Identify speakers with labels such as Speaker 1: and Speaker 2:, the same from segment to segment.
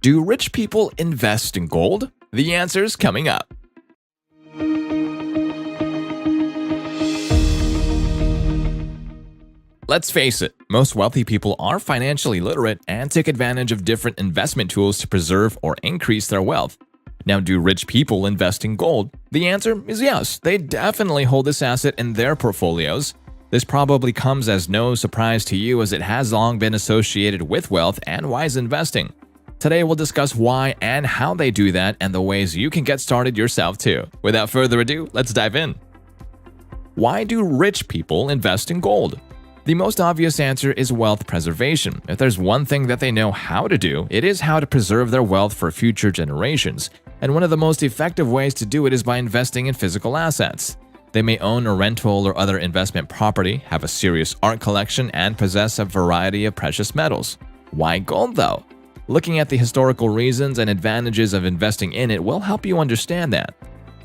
Speaker 1: Do rich people invest in gold? The answer's coming up. Let's face it, most wealthy people are financially literate and take advantage of different investment tools to preserve or increase their wealth. Now, do rich people invest in gold? The answer is yes, they definitely hold this asset in their portfolios. This probably comes as no surprise to you, as it has long been associated with wealth and wise investing. Today we'll discuss why and how they do that, and the ways you can get started yourself too. Without further ado, let's dive in. Why do rich people invest in gold? The most obvious answer is wealth preservation. If there's one thing that they know how to do, it is how to preserve their wealth for future generations. And one of the most effective ways to do it is by investing in physical assets. They may own a rental or other investment property, have a serious art collection, and possess a variety of precious metals. Why gold though? Looking at the historical reasons and advantages of investing in it will help you understand that.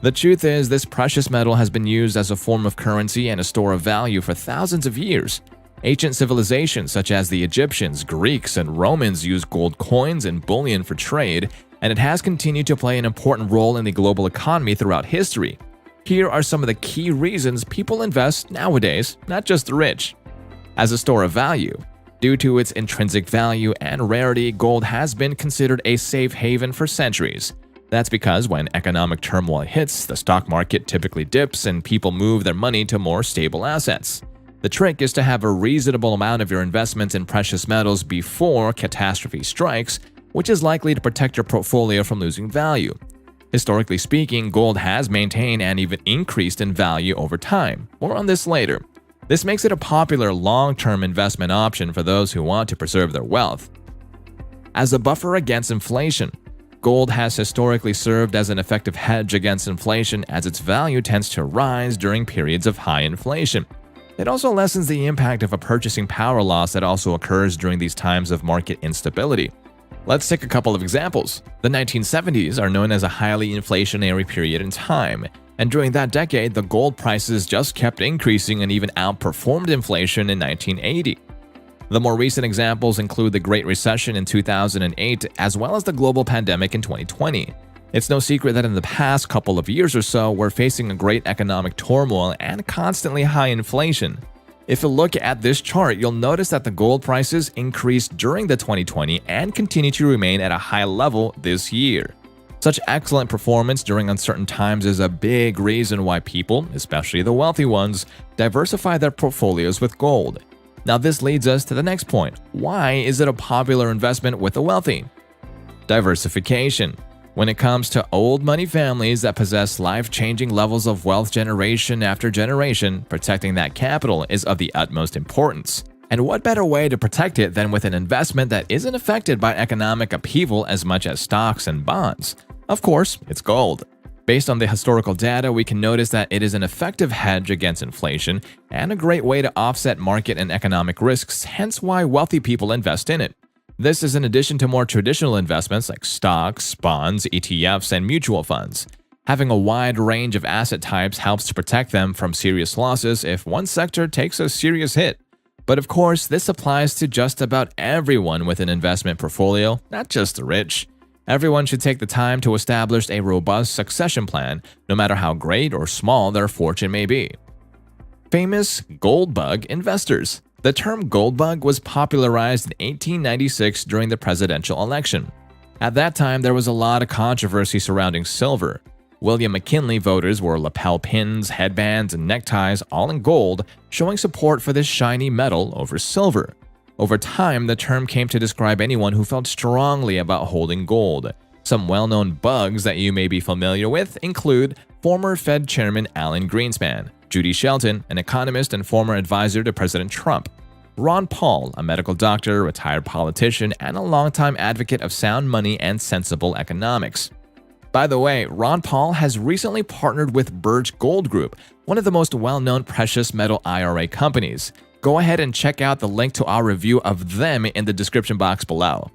Speaker 1: The truth is, this precious metal has been used as a form of currency and a store of value for thousands of years. Ancient civilizations such as the Egyptians, Greeks, and Romans used gold coins and bullion for trade, and it has continued to play an important role in the global economy throughout history. Here are some of the key reasons people invest nowadays, not just the rich. As a store of value. Due to its intrinsic value and rarity, gold has been considered a safe haven for centuries. That's because when economic turmoil hits, the stock market typically dips and people move their money to more stable assets. The trick is to have a reasonable amount of your investments in precious metals before catastrophe strikes, which is likely to protect your portfolio from losing value. Historically speaking, gold has maintained and even increased in value over time. More on this later. This makes it a popular long-term investment option for those who want to preserve their wealth. As a buffer against inflation, gold has historically served as an effective hedge against inflation, as its value tends to rise during periods of high inflation. It also lessens the impact of a purchasing power loss that also occurs during these times of market instability. Let's take a couple of examples. The 1970s are known as a highly inflationary period in time, and during that decade, the gold prices just kept increasing and even outperformed inflation in 1980. The more recent examples include the Great Recession in 2008, as well as the global pandemic in 2020. It's no secret that in the past couple of years or so, we're facing a great economic turmoil and constantly high inflation. If you look at this chart, you'll notice that the gold prices increased during the 2020 and continue to remain at a high level this year. Such excellent performance during uncertain times is a big reason why people, especially the wealthy ones, diversify their portfolios with gold. Now this leads us to the next point. Why is it a popular investment with the wealthy? Diversification. When it comes to old money families that possess life-changing levels of wealth generation after generation, protecting that capital is of the utmost importance. And what better way to protect it than with an investment that isn't affected by economic upheaval as much as stocks and bonds? Of course, it's gold. Based on the historical data, we can notice that it is an effective hedge against inflation and a great way to offset market and economic risks, hence why wealthy people invest in it. This is in addition to more traditional investments like stocks, bonds, ETFs, and mutual funds. Having a wide range of asset types helps to protect them from serious losses if one sector takes a serious hit. But of course, this applies to just about everyone with an investment portfolio, not just the rich. Everyone should take the time to establish a robust succession plan, no matter how great or small their fortune may be. Famous gold bug investors. The term gold bug was popularized in 1896 during the presidential election. At that time, there was a lot of controversy surrounding silver. William McKinley voters wore lapel pins, headbands, and neckties all in gold, showing support for this shiny metal over silver. Over time, the term came to describe anyone who felt strongly about holding gold. Some well-known bugs that you may be familiar with include former Fed Chairman Alan Greenspan, Judy Shelton, an economist and former advisor to President Trump, Ron Paul, a medical doctor, retired politician, and a longtime advocate of sound money and sensible economics. By the way, Ron Paul has recently partnered with Birch Gold Group, one of the most well-known precious metal IRA companies. Go ahead and check out the link to our review of them in the description box below.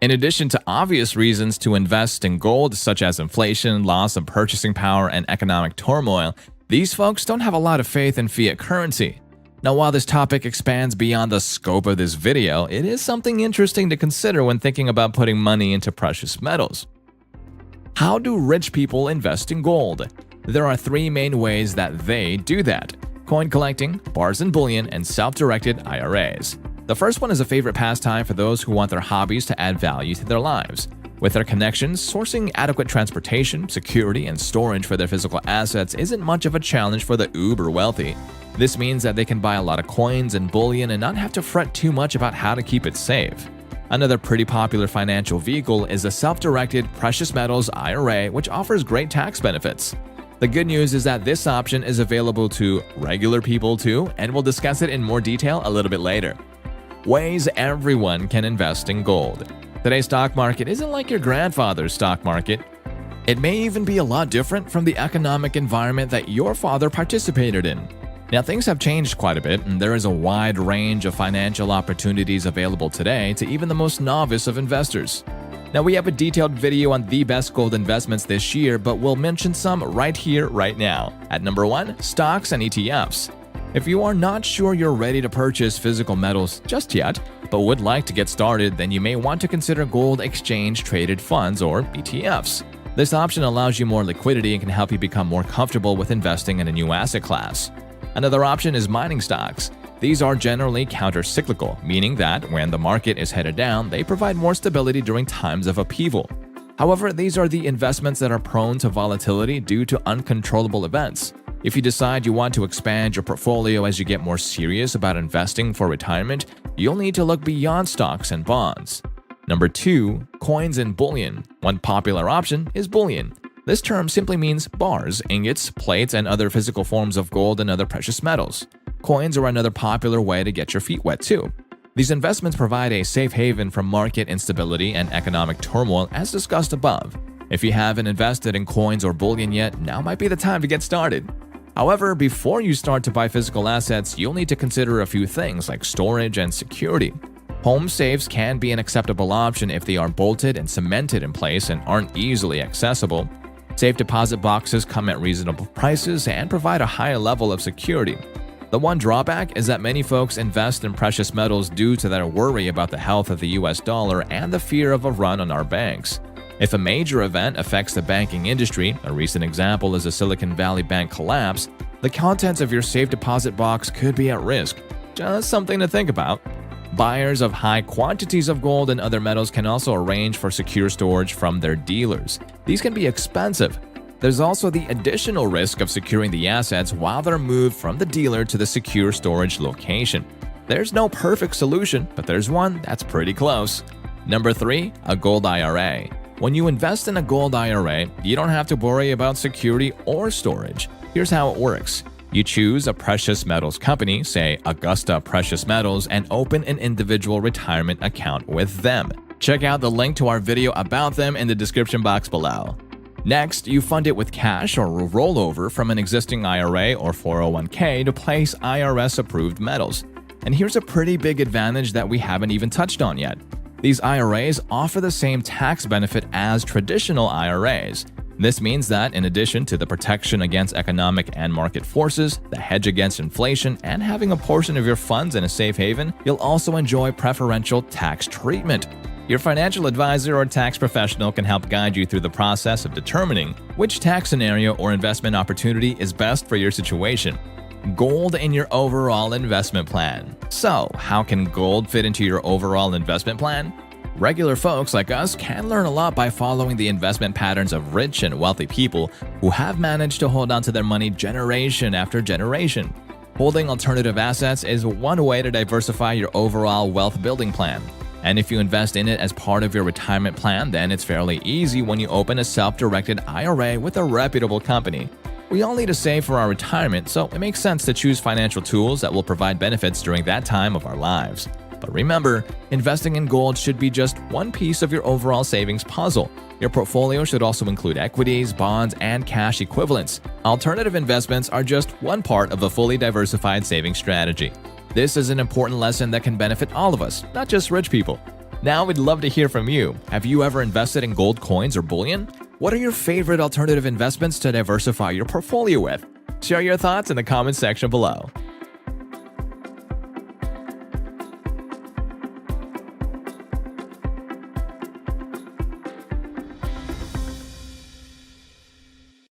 Speaker 1: In addition to obvious reasons to invest in gold, such as inflation, loss of purchasing power, and economic turmoil, these folks don't have a lot of faith in fiat currency. Now, while this topic expands beyond the scope of this video, it is something interesting to consider when thinking about putting money into precious metals. How do rich people invest in gold? There are three main ways that they do that: coin collecting, bars and bullion, and self-directed IRAs. The first one is a favorite pastime for those who want their hobbies to add value to their lives. With their connections, sourcing adequate transportation, security, and storage for their physical assets isn't much of a challenge for the uber wealthy. This means that they can buy a lot of coins and bullion and not have to fret too much about how to keep it safe. Another pretty popular financial vehicle is a self-directed precious metals IRA, which offers great tax benefits. The good news is that this option is available to regular people too, and we'll discuss it in more detail a little bit later. Ways everyone can invest in gold. Today's stock market isn't like your grandfather's stock market. It may even be a lot different from the economic environment that your father participated in. Now, things have changed quite a bit, and there is a wide range of financial opportunities available today to even the most novice of investors. Now, we have a detailed video on the best gold investments this year, but we'll mention some right here, right now. At number 1, stocks and ETFs. If you are not sure you're ready to purchase physical metals just yet, but would like to get started, then you may want to consider gold exchange-traded funds or ETFs. This option allows you more liquidity and can help you become more comfortable with investing in a new asset class. Another option is mining stocks. These are generally counter-cyclical, meaning that when the market is headed down, they provide more stability during times of upheaval. However, these are the investments that are prone to volatility due to uncontrollable events. If you decide you want to expand your portfolio as you get more serious about investing for retirement, you'll need to look beyond stocks and bonds. Number 2, coins and bullion. One popular option is bullion. This term simply means bars, ingots, plates, and other physical forms of gold and other precious metals. Coins are another popular way to get your feet wet too. These investments provide a safe haven from market instability and economic turmoil as discussed above. If you haven't invested in coins or bullion yet, now might be the time to get started. However, before you start to buy physical assets, you'll need to consider a few things like storage and security. Home safes can be an acceptable option if they are bolted and cemented in place and aren't easily accessible. Safe deposit boxes come at reasonable prices and provide a higher level of security. The one drawback is that many folks invest in precious metals due to their worry about the health of the US dollar and the fear of a run on our banks. If a major event affects the banking industry, a recent example is a Silicon Valley Bank collapse, the contents of your safe deposit box could be at risk. Just something to think about. Buyers of high quantities of gold and other metals can also arrange for secure storage from their dealers. These can be expensive. There's also the additional risk of securing the assets while they're moved from the dealer to the secure storage location. There's no perfect solution, but there's one that's pretty close. Number 3, a gold IRA. When you invest in a gold IRA, you don't have to worry about security or storage. Here's how it works. You choose a precious metals company, say Augusta Precious Metals, and open an individual retirement account with them. Check out the link to our video about them in the description box below. Next, you fund it with cash or rollover from an existing IRA or 401k to place IRS-approved metals. And here's a pretty big advantage that we haven't even touched on yet. These IRAs offer the same tax benefit as traditional IRAs. This means that in addition to the protection against economic and market forces, the hedge against inflation, and having a portion of your funds in a safe haven, you'll also enjoy preferential tax treatment. Your financial advisor or tax professional can help guide you through the process of determining which tax scenario or investment opportunity is best for your situation. Gold in your overall investment plan. So, how can gold fit into your overall investment plan? Regular folks like us can learn a lot by following the investment patterns of rich and wealthy people who have managed to hold on to their money generation after generation. Holding alternative assets is one way to diversify your overall wealth building plan. And if you invest in it as part of your retirement plan, then it's fairly easy when you open a self-directed IRA with a reputable company. We all need to save for our retirement, so it makes sense to choose financial tools that will provide benefits during that time of our lives. But remember, investing in gold should be just one piece of your overall savings puzzle. Your portfolio should also include equities, bonds, and cash equivalents. Alternative investments are just one part of a fully diversified savings strategy. This is an important lesson that can benefit all of us, not just rich people. Now we'd love to hear from you. Have you ever invested in gold coins or bullion? What are your favorite alternative investments to diversify your portfolio with? Share your thoughts in the comments section below.